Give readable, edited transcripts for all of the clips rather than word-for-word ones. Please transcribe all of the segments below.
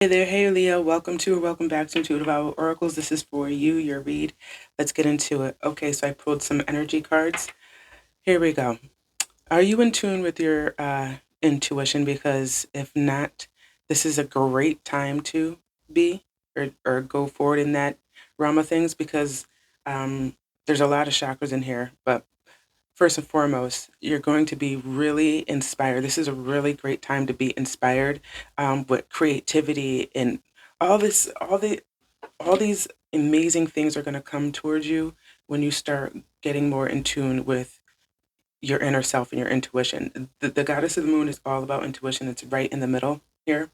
Hey there, hey Leo, welcome to or welcome back to Intuitive Owl Oracles. This is for you, your read. Let's get into it. Okay, so I pulled some energy cards. Here we go. Are you in tune with your intuition? Because if not, this is a great time to be or go forward in that realm of things because there's a lot of chakras in here. But first and foremost, you're going to be really inspired. This is a really great time to be inspired with creativity and all this, all these amazing things are going to come towards you when you start getting more in tune with your inner self and your intuition. The goddess of the moon is all about intuition. It's right in the middle here,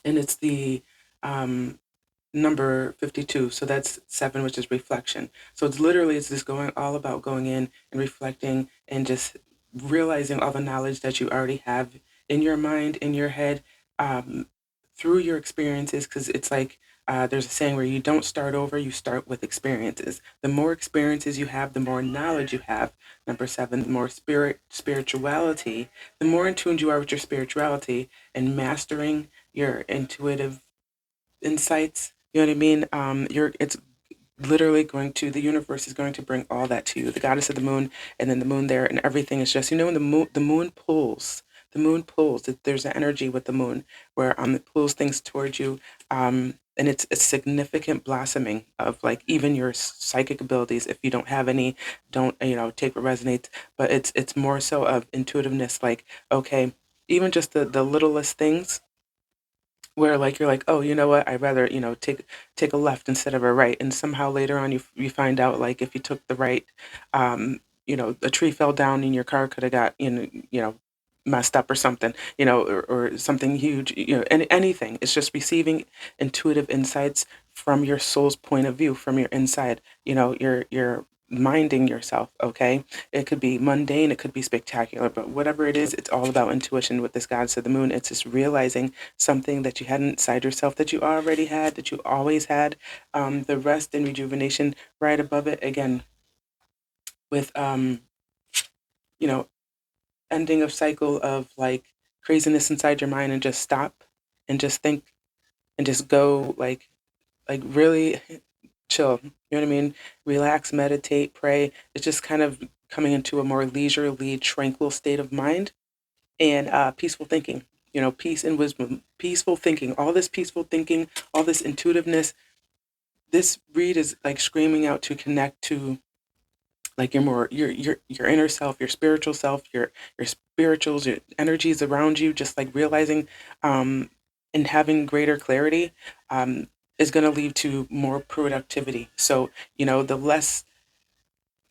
and it's the um, number 52. So that's seven, which is reflection. So it's just going all about going in and reflecting and just realizing all the knowledge that you already have in your mind, in your head, um, through your experiences. Because it's like there's a saying where you don't start over, you start with experiences. The more experiences you have, the more knowledge you have. Number seven, the more spirituality, the more in tune you are with your spirituality and mastering your intuitive insights. You know what I mean? It's literally going to, the universe is going to bring all that to you. The goddess of the moon, and then the moon there, and everything is just, when the moon pulls. The moon pulls. There's an energy with the moon where it pulls things towards you. And it's a significant blossoming of like even your psychic abilities. If you don't have any, don't take what resonates. But it's more so of intuitiveness. Like, okay, even just the littlest things where like you're like, oh, you know what, I'd rather take a left instead of a right, and somehow later on you find out like if you took the right, a tree fell down and your car could have got messed up or something, or something huge, anything. It's just receiving intuitive insights from your soul's point of view, from your inside. You're minding yourself. Okay, it could be mundane, it could be spectacular, but whatever it is, it's all about intuition with this goddess of the moon. It's just realizing something that you had inside yourself that you already had, that you always had. The rest and rejuvenation right above it again with you know ending of cycle of like craziness inside your mind, and just stop and just think and just go like really chill. You know what I mean? Relax, meditate, pray. It's just kind of coming into a more leisurely, tranquil state of mind and peaceful thinking. Peace and wisdom, peaceful thinking, all this peaceful thinking, all this intuitiveness. This read is like screaming out to connect to like your inner self, your spiritual self, your spirituals, your energies around you. Just like realizing and having greater clarity is going to lead to more productivity. So the less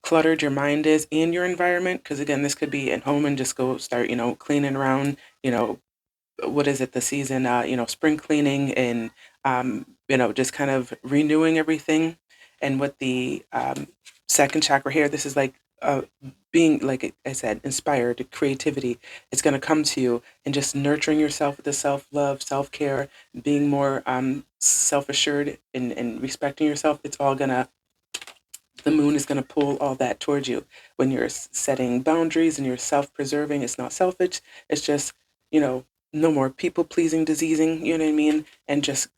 cluttered your mind is in your environment, because again, this could be at home and just go start cleaning around, what is it, the season, spring cleaning, and just kind of renewing everything. And with the second chakra here, this is like being, like I said, inspired creativity. It's going to come to you, and just nurturing yourself with the self-love, self-care, being more self-assured, and respecting yourself. It's all gonna The moon is going to pull all that towards you when you're setting boundaries and you're self-preserving. It's not selfish. It's just, you know, no more people pleasing, diseasing, you know what I mean? And just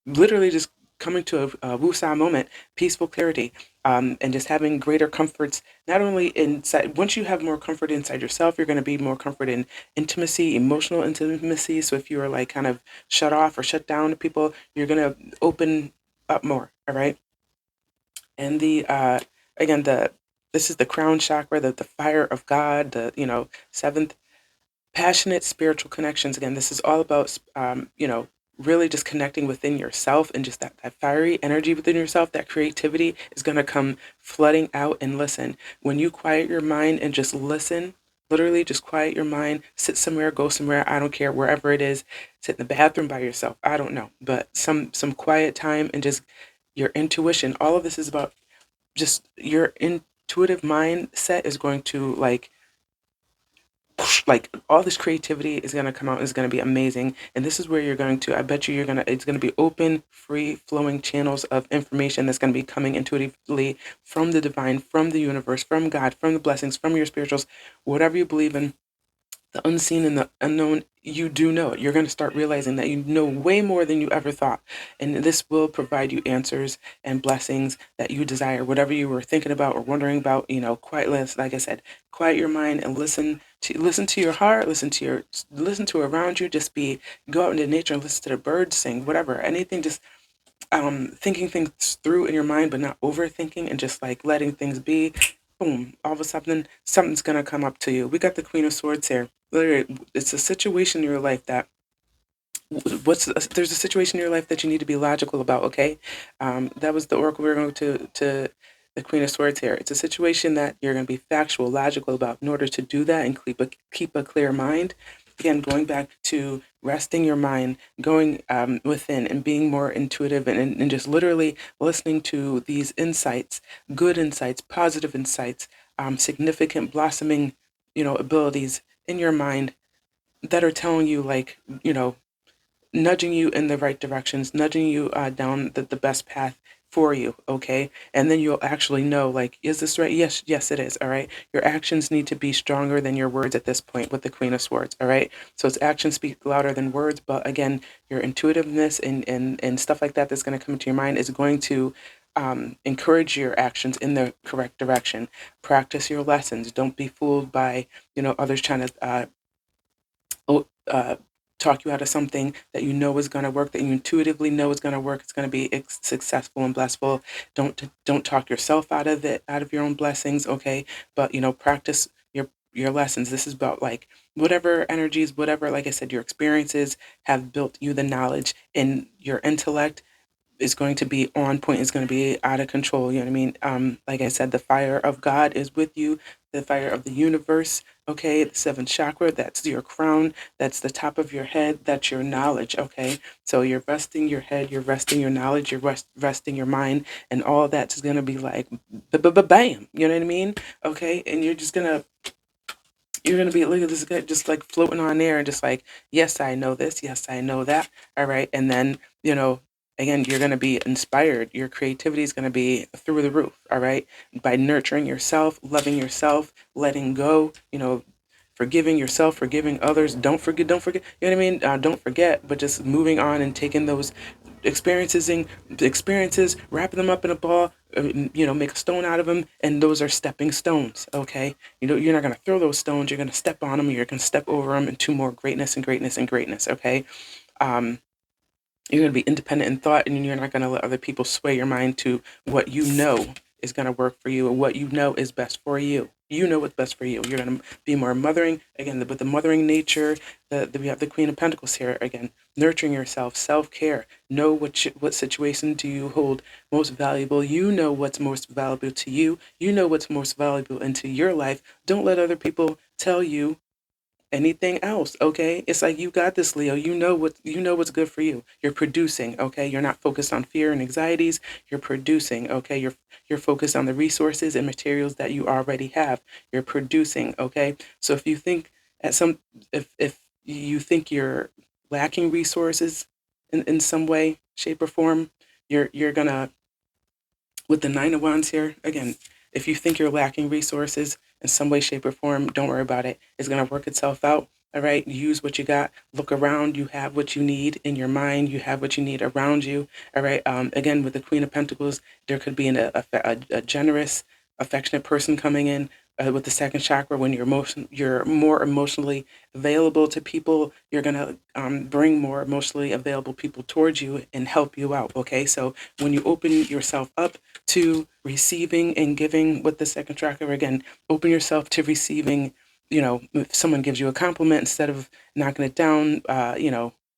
literally just coming to a wusa moment, peaceful clarity, and just having greater comforts, not only inside. Once you have more comfort inside yourself, you're going to be more comfort in intimacy, emotional intimacy. So if you are like kind of shut off or shut down to people, you're going to open up more. All right. And the again, the this is the crown chakra, the fire of God, the seventh, passionate spiritual connections. Again, this is all about really just connecting within yourself, and just that fiery energy within yourself. That creativity is going to come flooding out. And listen, when you quiet your mind and just listen, literally just quiet your mind, sit somewhere, go somewhere, I don't care, wherever it is, sit in the bathroom by yourself, I don't know, but some quiet time, and just your intuition. All of this is about just your intuitive mindset is going to like all this creativity is going to come out, is going to be amazing. And this is where you're going to, I bet you, it's going to be open, free flowing channels of information that's going to be coming intuitively from the divine, from the universe, from God, from the blessings, from your spirituals, whatever you believe in. the unseen and the unknown, you do know it. You're going to start realizing that you know way more than you ever thought. And this will provide you answers and blessings that you desire. Whatever you were thinking about or wondering about, quiet, like I said, quiet your mind and listen to your heart, listen to around you. Just go out into nature and listen to the birds sing, whatever, anything. Just thinking things through in your mind, but not overthinking and just like letting things be. Boom! All of a sudden, something's gonna come up to you. We got the Queen of Swords here. Literally, it's a situation in your life that there's a situation in your life that you need to be logical about. Okay, that was the oracle we are going to the Queen of Swords here. It's a situation that you're going to be factual, logical about. In order to do that and keep a clear mind, again, going back to resting your mind, going within and being more intuitive, and just literally listening to these insights, good insights, positive insights, significant blossoming, abilities in your mind that are telling you, like, nudging you in the right directions, nudging you down the best path for you, okay? And then you'll actually know, like, is this right? Yes, yes, it is, all right? Your actions need to be stronger than your words at this point with the Queen of Swords, all right? So it's actions speak louder than words, but again, your intuitiveness and stuff like that that's going to come into your mind is going to encourage your actions in the correct direction. Practice your lessons. Don't be fooled by, others trying to oh, talk you out of something that you know is going to work, that you intuitively know is going to work. It's going to be successful and blissful. Don't talk yourself out of it, out of your own blessings. Okay, but practice your lessons. This is about, like, whatever energies, whatever, like I said, your experiences have built you the knowledge, and your intellect is going to be on point, is going to be out of control. You know what I mean? Like I said, the fire of God is with you, the fire of the universe. Okay, the seventh chakra, that's your crown, that's the top of your head, that's your knowledge. Okay, so you're resting your head, you're resting your knowledge, you're resting your mind, and all that's going to be like bam. You know what I mean? Okay, and you're gonna be, look at this guy just like floating on air and just like, yes, I know this, yes, I know that. All right. And then, again, you're gonna be inspired. Your creativity is gonna be through the roof, all right? By nurturing yourself, loving yourself, letting go, forgiving yourself, forgiving others. Don't forget, you know what I mean? Don't forget, but just moving on and taking those experiences, wrapping them up in a ball, make a stone out of them, and those are stepping stones. Okay, you're not gonna throw those stones. You're gonna step on them. You're gonna step over them into more greatness and greatness and greatness. Okay, um, you're going to be independent in thought, and you're not going to let other people sway your mind to what you know is going to work for you and what you know is best for you. You know what's best for you. You're going to be more mothering, again, with the mothering nature. We have the Queen of Pentacles here again, nurturing yourself, self-care. Know what situation do you hold most valuable. You know what's most valuable to you. You know what's most valuable into your life. Don't let other people tell you anything else. Okay, it's like, you got this, Leo. You know what's good for you. You're producing. Okay, you're not focused on fear and anxieties. You're producing. Okay, you're focused on the resources and materials that you already have. You're producing. Okay, so if you think at some if you think you're lacking resources in some way, shape, or form, you're gonna, with the Nine of Wands here, again, if you think you're lacking resources in some way, shape, or form, don't worry about it. It's going to work itself out. All right. Use what you got. Look around. You have what you need in your mind. You have what you need around you. All right. Again, with the Queen of Pentacles, there could be a generous, affectionate person coming in. With the second chakra, when you're more emotionally available to people, you're gonna bring more emotionally available people towards you and help you out. Okay, so when you open yourself up to receiving and giving with the second chakra, again, open yourself to receiving. If someone gives you a compliment, instead of knocking it down,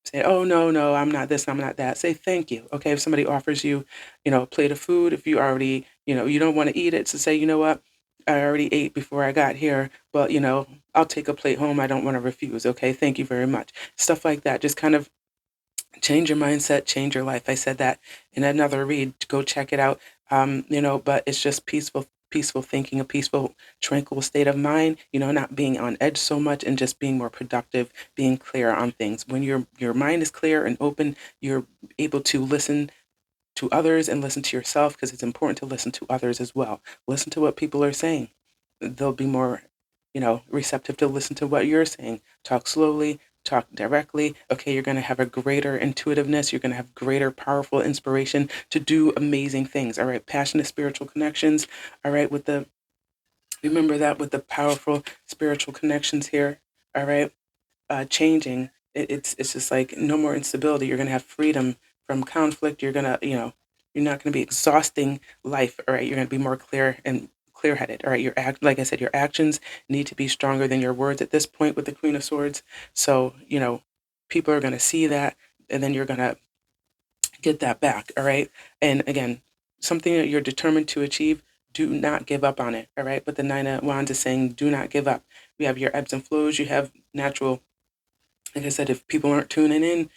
say, oh, no, no, I'm not this, I'm not that. Say thank you. Okay, if somebody offers you, a plate of food, if you already, you don't want to eat it, so say, you know what, I already ate before I got here, but I'll take a plate home. I don't want to refuse. Okay, thank you very much. Stuff like that. Just kind of change your mindset, change your life. I said that in another read. Go check it out. But it's just peaceful thinking, a peaceful, tranquil state of mind. Not being on edge so much, and just being more productive, being clear on things. When your mind is clear and open, you're able to listen to others and listen to yourself, because it's important to listen to others as well. Listen to what people are saying. They'll be more receptive to listen to what you're saying. Talk slowly, talk directly. Okay, you're going to have a greater intuitiveness. You're going to have greater powerful inspiration to do amazing things. All right, passionate spiritual connections. All right, remember that with the powerful spiritual connections here. All right, changing. It's just like no more instability. You're gonna have freedom from conflict. You're gonna you're not gonna be exhausting life. All right, you're gonna be more clear and clear headed. All right, like I said, your actions need to be stronger than your words at this point with the Queen of Swords. So people are gonna see that, and then you're gonna get that back. All right, and again, something that you're determined to achieve. Do not give up on it. All right, but the Nine of Wands is saying, do not give up. We have your ebbs and flows. You have natural, like I said, if people aren't tuning in,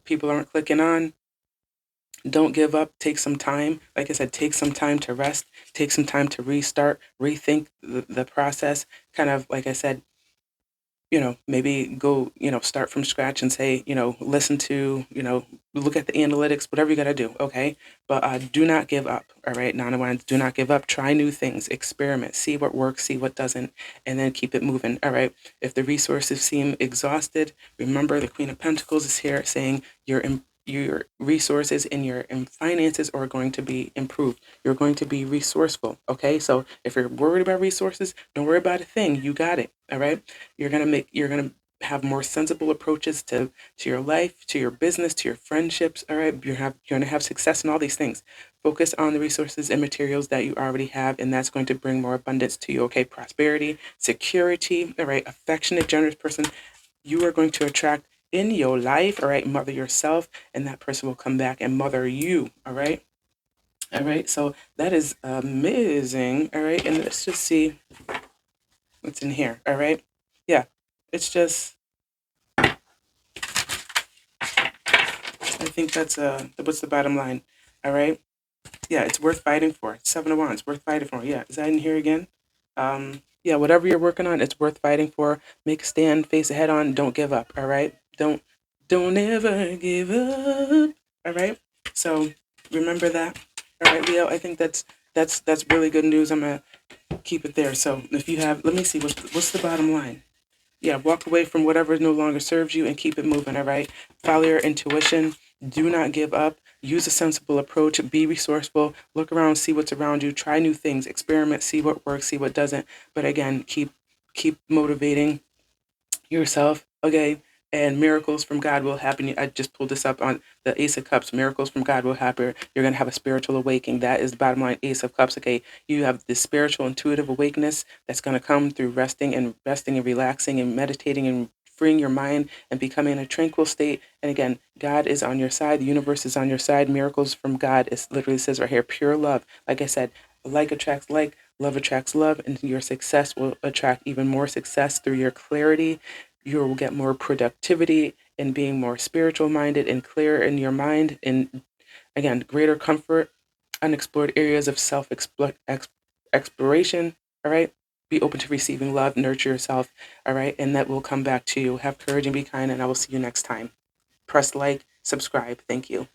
people aren't clicking on, don't give up. Take some time. Like I said, take some time to rest, take some time to restart, rethink the process. Kind of, like I said, maybe go, start from scratch and say, listen to, look at the analytics, whatever you got to do. Okay. But do not give up. All right. Nine of Wands, do not give up. Try new things, experiment, see what works, see what doesn't, and then keep it moving. All right. If the resources seem exhausted, remember the Queen of Pentacles is here saying your resources and your finances are going to be improved. You're going to be resourceful. Okay. So if you're worried about resources, don't worry about a thing. You got it. All right. You're gonna have more sensible approaches to your life, to your business, to your friendships. All right. You're gonna have success in all these things. Focus on the resources and materials that you already have, and that's going to bring more abundance to you. Okay. Prosperity, security. All right. Affectionate, generous person you are going to attract in your life. All right. Mother yourself, and that person will come back and mother you. All right. All right. So that is amazing. All right. And let's just see what's in here. All right. Yeah. It's just, I think that's what's the bottom line. All right. Yeah, it's worth fighting for. Seven of Wands, worth fighting for. Yeah, is that in here again? Yeah, whatever you're working on, it's worth fighting for. Make a stand, face it head on. Don't give up. All right. Don't ever give up. All right. So remember that. All right, Leo. I think that's really good news. I'm gonna keep it there. So if you have, let me see what's the bottom line. Yeah, walk away from whatever no longer serves you and keep it moving. All right. Follow your intuition. Do not give up. Use a sensible approach. Be resourceful. Look around, see what's around you. Try new things. Experiment. See what works. See what doesn't. But again, keep motivating yourself, okay? And miracles from God will happen. I just pulled this up on the Ace of Cups. Miracles from God will happen. You're going to have a spiritual awakening. That is the bottom line, Ace of Cups, okay? You have this spiritual, intuitive awakeness that's going to come through resting and relaxing and meditating and freeing your mind and becoming in a tranquil state. And again, God is on your side. The universe is on your side. Miracles from God, it literally says right here, pure love. Like I said, like attracts like, love attracts love, and your success will attract even more success through your clarity. You will get more productivity and being more spiritual minded and clear in your mind. And again, greater comfort, unexplored areas of exploration. All right. Be open to receiving love, nurture yourself. All right. And that will come back to you. Have courage and be kind. And I will see you next time. Press like, subscribe. Thank you.